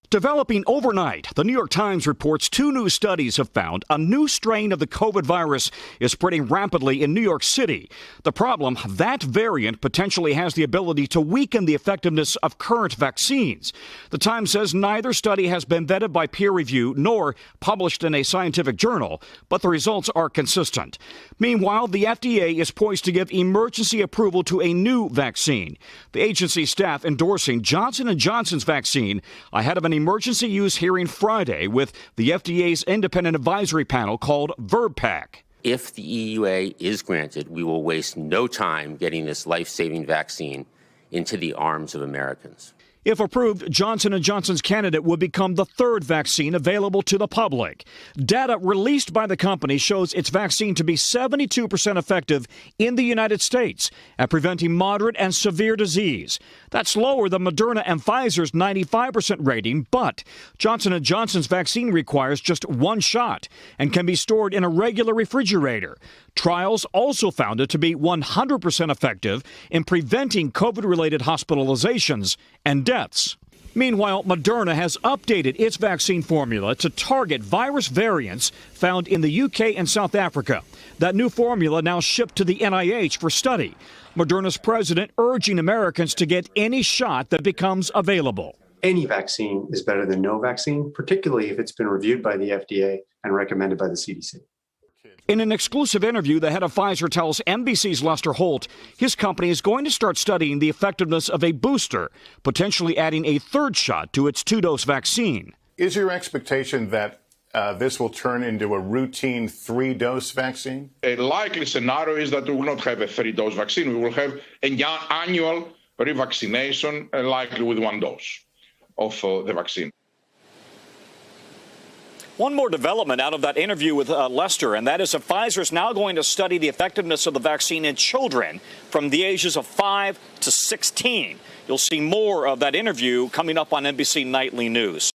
Developing overnight, the New York Times reports 2 new studies have found a new strain of the COVID virus is spreading rapidly in New York City. The problem, that variant potentially has the ability to weaken the effectiveness of current vaccines. The Times says neither study has been vetted by peer review nor published in a scientific journal, but the results are consistent. Meanwhile, the FDA is poised to give emergency approval to a new vaccine. The agency staff endorsing Johnson & Johnson's vaccine ahead of an emergency use hearing Friday with the FDA's independent advisory panel called verge. If the EUA is granted, we will waste no time getting this life-saving vaccine into the arms of Americans. If approved, Johnson & Johnson's candidate would become the 3rd vaccine available to the public. Data released by the company shows its vaccine to be 72% effective in the United States at preventing moderate and severe disease. That's lower than Moderna and Pfizer's 95% rating, but Johnson & Johnson's vaccine requires just 1 shot and can be stored in a regular refrigerator. Trials also found it to be 100% effective in preventing COVID-related hospitalizations and deaths. Meanwhile, Moderna has updated its vaccine formula to target virus variants found in the UK and South Africa. That new formula now shipped to the NIH for study. Moderna's president urging Americans to get any shot that becomes available. Any vaccine is better than no vaccine, particularly if it's been reviewed by the FDA and recommended by the CDC. In an exclusive interview, the head of Pfizer tells NBC's Lester Holt his company is going to start studying the effectiveness of a booster, potentially adding a 3rd shot to its 2-dose vaccine. Is your expectation that this will turn into a routine 3-dose vaccine? A likely scenario is that we will not have a 3-dose vaccine. We will have an annual revaccination, likely with 1 dose of the vaccine. One more development out of that interview with Lester, and that is that Pfizer is now going to study the effectiveness of the vaccine in children from the ages of 5 to 16. You'll see more of that interview coming up on NBC Nightly News.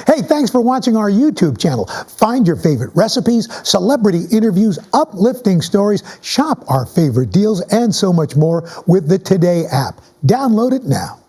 Hey, thanks for watching our YouTube channel. Find your favorite recipes, celebrity interviews, uplifting stories, shop our favorite deals, and so much more with the Today app. Download it now.